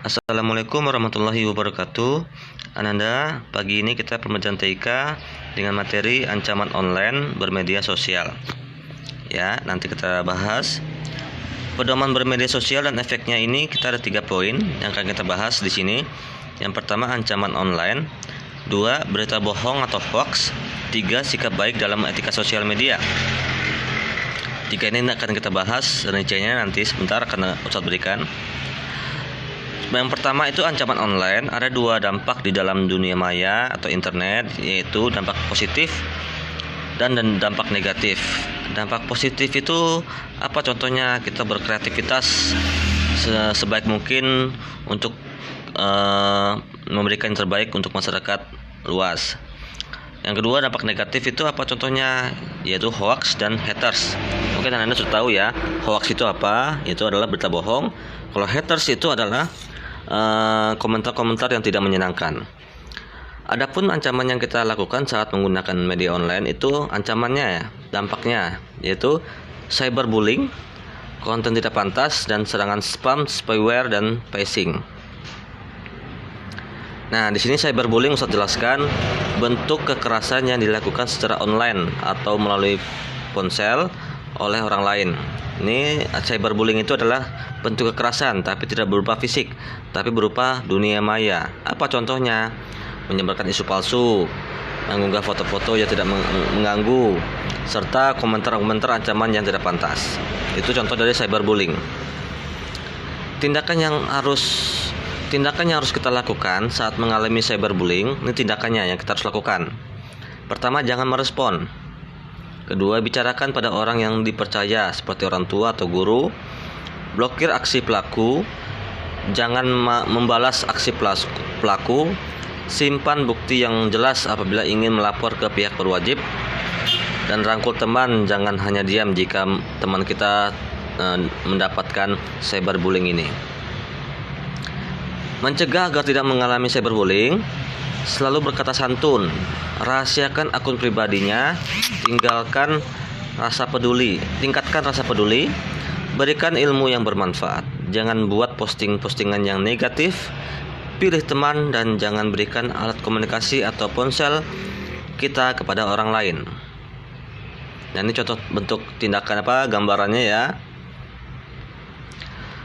Assalamualaikum warahmatullahi wabarakatuh. Ananda, pagi ini kita pembelajaran TIK dengan materi ancaman online bermedia sosial. Ya, nanti kita bahas pedoman bermedia sosial dan efeknya. Ini kita ada 3 poin yang akan kita bahas di sini. Yang pertama, ancaman online. 2, berita bohong atau hoax. 3, sikap baik dalam etika sosial media. 3 ini akan kita bahas rinciannya nanti sebentar akan Ustadz berikan. Yang pertama itu ancaman online. Ada 2 dampak di dalam dunia maya atau internet, yaitu dampak positif dan dampak negatif. Dampak positif itu apa contohnya? Kita berkreativitas sebaik mungkin untuk memberikan yang terbaik untuk masyarakat luas. Yang kedua, dampak negatif itu apa contohnya? Yaitu hoax dan haters. Mungkin Anda sudah tahu ya, hoax itu apa? Itu adalah berita bohong. Kalau haters itu adalah komentar-komentar yang tidak menyenangkan. Adapun ancaman yang kita lakukan saat menggunakan media online itu ancamannya ya, dampaknya yaitu cyberbullying, konten tidak pantas, dan serangan spam, spyware, dan phishing. Nah, di sini cyberbullying Ustaz jelaskan bentuk kekerasan yang dilakukan secara online atau melalui ponsel oleh orang lain. Ini cyberbullying itu adalah bentuk kekerasan tapi tidak berupa fisik, tapi berupa dunia maya. Apa contohnya? Menyebarkan isu palsu, mengunggah foto-foto yang tidak mengganggu, serta komentar-komentar ancaman yang tidak pantas. Itu contoh dari cyberbullying. Tindakan yang harus kita lakukan saat mengalami cyberbullying, ini tindakannya yang kita harus lakukan. Pertama, jangan merespon. Kedua, bicarakan pada orang yang dipercaya seperti orang tua atau guru. Blokir aksi pelaku. Jangan membalas aksi pelaku. Simpan bukti yang jelas apabila ingin melapor ke pihak berwajib. Dan rangkul teman, jangan hanya diam jika teman kita mendapatkan cyberbullying ini. Mencegah agar tidak mengalami cyberbullying, selalu berkata santun, rahasiakan akun pribadinya, tingkatkan rasa peduli, berikan ilmu yang bermanfaat. Jangan buat postingan yang negatif, pilih teman, dan jangan berikan alat komunikasi atau ponsel kita kepada orang lain. Nah, ini contoh bentuk tindakan gambarannya ya.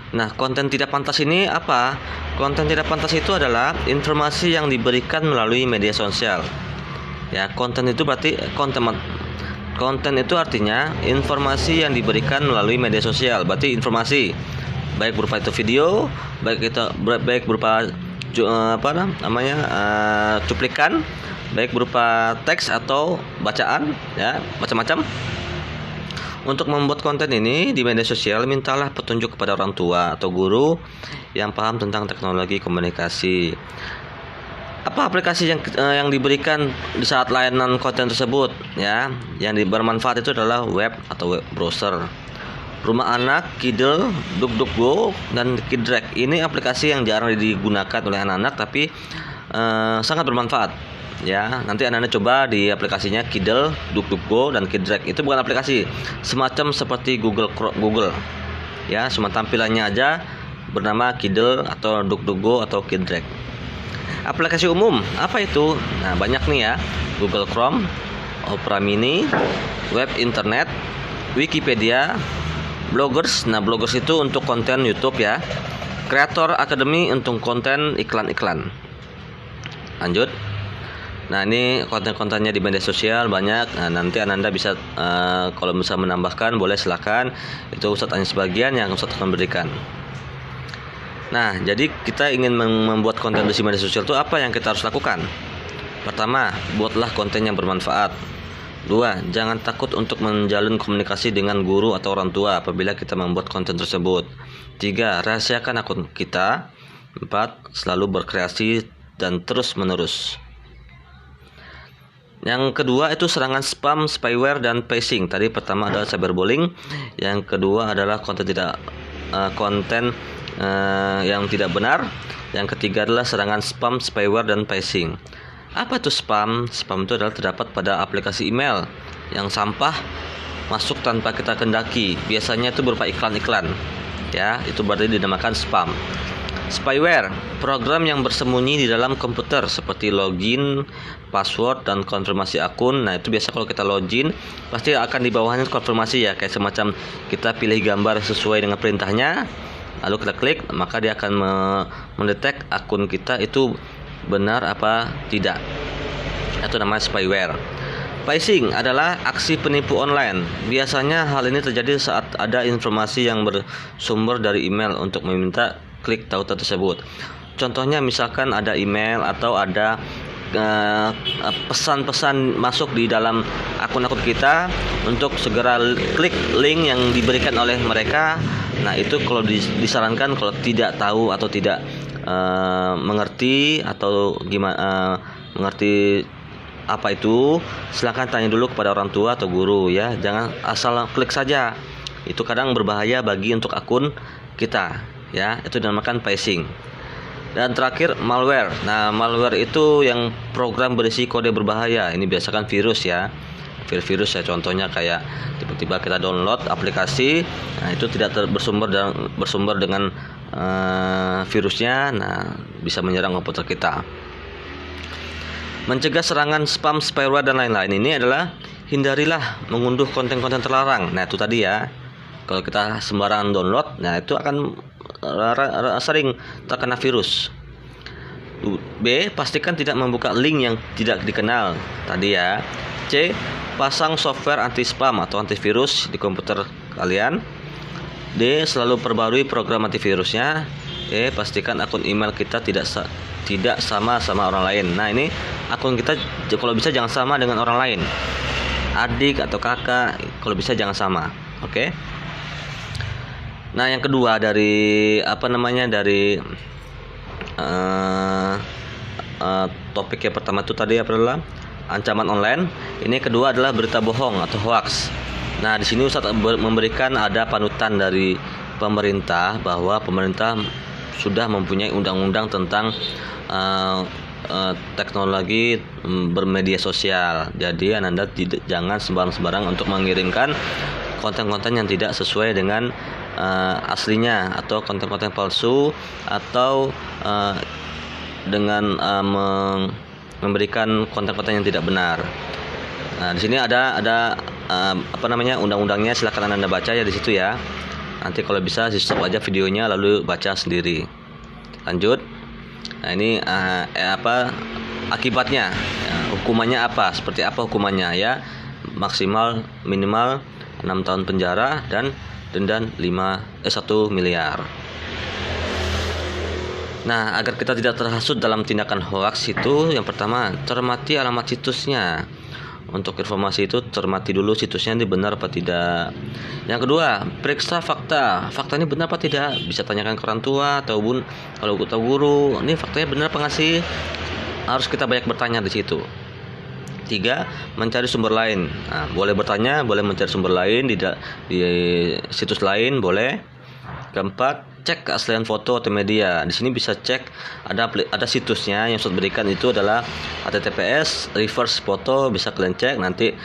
Nah, konten tidak pantas ini apa? Konten tidak pantas itu adalah informasi yang diberikan melalui media sosial. Ya, konten itu berarti konten itu artinya informasi yang diberikan melalui media sosial. Berarti informasi baik berupa itu video, baik berupa cuplikan, baik berupa teks atau bacaan, ya, macam-macam. Untuk membuat konten ini di media sosial, mintalah petunjuk kepada orang tua atau guru yang paham tentang teknologi komunikasi. Apa aplikasi yang diberikan di saat layanan konten tersebut, ya? Yang bermanfaat itu adalah web atau web browser. Rumah Anak, Kidul, DuckDuckGo, dan KidDrek. Ini aplikasi yang jarang digunakan oleh anak-anak tapi sangat bermanfaat. Ya, nanti Anda coba di aplikasinya Kidul, DuckDuckGo, dan KidDrek. Itu bukan aplikasi, semacam seperti Google. Ya, cuma tampilannya aja bernama Kidul atau DuckDuckGo atau KidDrek. Aplikasi umum apa itu? Nah, banyak nih ya. Google Chrome, Opera Mini, web internet, Wikipedia, bloggers. Nah, bloggers itu untuk konten YouTube ya. Creator Academy untuk konten iklan-iklan. Lanjut. Nah, ini konten-kontennya di media sosial banyak. Nah, nanti Anda bisa kalau bisa menambahkan boleh silakan. Itu Ustadz hanya sebagian yang Ustadz akan berikan. Nah, jadi kita ingin membuat konten di media sosial itu apa yang kita harus lakukan? Pertama, buatlah konten yang bermanfaat. 2, jangan takut untuk menjalin komunikasi dengan guru atau orang tua apabila kita membuat konten tersebut. 3, rahasiakan akun kita. 4, selalu berkreasi dan terus menerus. Yang kedua itu serangan spam, spyware, dan phishing. Tadi pertama adalah cyberbullying, yang kedua adalah konten yang tidak benar, yang ketiga adalah serangan spam, spyware, dan phishing. Apa itu spam? Spam itu adalah terdapat pada aplikasi email yang sampah masuk tanpa kita kendaki. Biasanya itu berupa iklan-iklan. Ya, itu berarti dinamakan spam. Spyware, program yang bersembunyi di dalam komputer seperti login, password, dan konfirmasi akun. Nah, itu biasa kalau kita login pasti akan di bawahnya konfirmasi ya, kayak semacam kita pilih gambar sesuai dengan perintahnya, lalu kita klik, maka dia akan mendetek akun kita itu benar apa tidak. Itu namanya spyware. Phishing adalah aksi penipu online. Biasanya hal ini terjadi saat ada informasi yang bersumber dari email untuk meminta klik tautan tersebut. Contohnya misalkan ada email atau ada pesan-pesan masuk di dalam akun-akun kita untuk segera klik link yang diberikan oleh mereka. Nah, itu kalau disarankan kalau tidak tahu atau tidak mengerti atau gimana mengerti apa itu, silakan tanya dulu kepada orang tua atau guru ya. Jangan asal klik saja. Itu kadang berbahaya bagi untuk akun kita ya. Itu dinamakan phishing. Dan terakhir malware. Nah, malware itu yang program berisi kode berbahaya. Ini biasakan virus ya. Virus ya, contohnya kayak tiba-tiba kita download aplikasi, nah itu tidak bersumber dengan virusnya, nah bisa menyerang komputer kita. Mencegah serangan spam, spyware, dan lain-lain ini adalah hindarilah mengunduh konten-konten terlarang. Nah, itu tadi ya. Kalau kita sembarangan download, nah itu akan sering terkena virus. B. Pastikan tidak membuka link yang tidak dikenal. Tadi ya. C. Pasang software anti spam atau antivirus di komputer kalian. D. Selalu perbarui program antivirusnya. E. Pastikan akun email kita tidak sama orang lain. Nah, ini akun kita kalau bisa jangan sama dengan orang lain. Adik atau kakak, kalau bisa jangan sama. Oke. Nah, yang kedua dari topik yang pertama itu tadi adalah ancaman online. Ini kedua adalah berita bohong atau hoax. Nah, di sini Ustadz memberikan ada panutan dari pemerintah bahwa pemerintah sudah mempunyai undang-undang tentang teknologi bermedia sosial. Jadi Anda jangan sembarang untuk mengirimkan konten-konten yang tidak sesuai dengan aslinya, atau konten-konten palsu, atau dengan memberikan konten-konten yang tidak benar. Nah, di sini ada undang-undangnya, silakan Anda baca ya di situ ya. Nanti kalau bisa di-stop aja videonya lalu baca sendiri. Lanjut. Nah, ini akibatnya, ya, hukumannya apa? Seperti apa hukumannya ya? Maksimal minimal 6 tahun penjara dan denda 1 miliar. Nah, agar kita tidak terhasut dalam tindakan hoax itu, yang pertama, cermati alamat situsnya. Untuk informasi itu cermati dulu situsnya ini benar apa tidak. Yang kedua, periksa fakta. Fakta ini benar apa tidak? Bisa tanyakan ke orang tua ataupun kalau guru, ini faktanya benar apa nggak sih? Harus kita banyak bertanya di situ. 3. Mencari sumber lain. Nah, boleh bertanya, boleh mencari sumber lain di situs lain, boleh. Keempat, cek keaslian foto atau media. Di sini bisa cek ada situsnya yang Ustadz berikan, itu adalah https reverse foto, bisa kalian cek. Nanti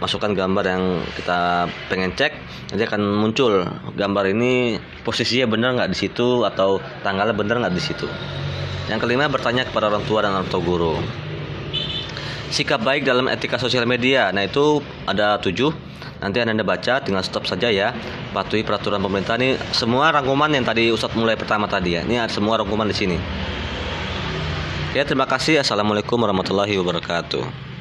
masukkan gambar yang kita pengen cek, nanti akan muncul gambar ini posisinya benar nggak di situ atau tanggalnya benar nggak di situ. Yang kelima, bertanya kepada orang tua dan orang tua guru. Sikap baik dalam etika sosial media. Nah, itu ada 7. Nanti Anda baca, tinggal stop saja ya. Patuhi peraturan pemerintah. Ini semua rangkuman yang tadi Ustadz mulai pertama tadi ya. Ini ada semua rangkuman di sini. Ya, terima kasih. Assalamualaikum warahmatullahi wabarakatuh.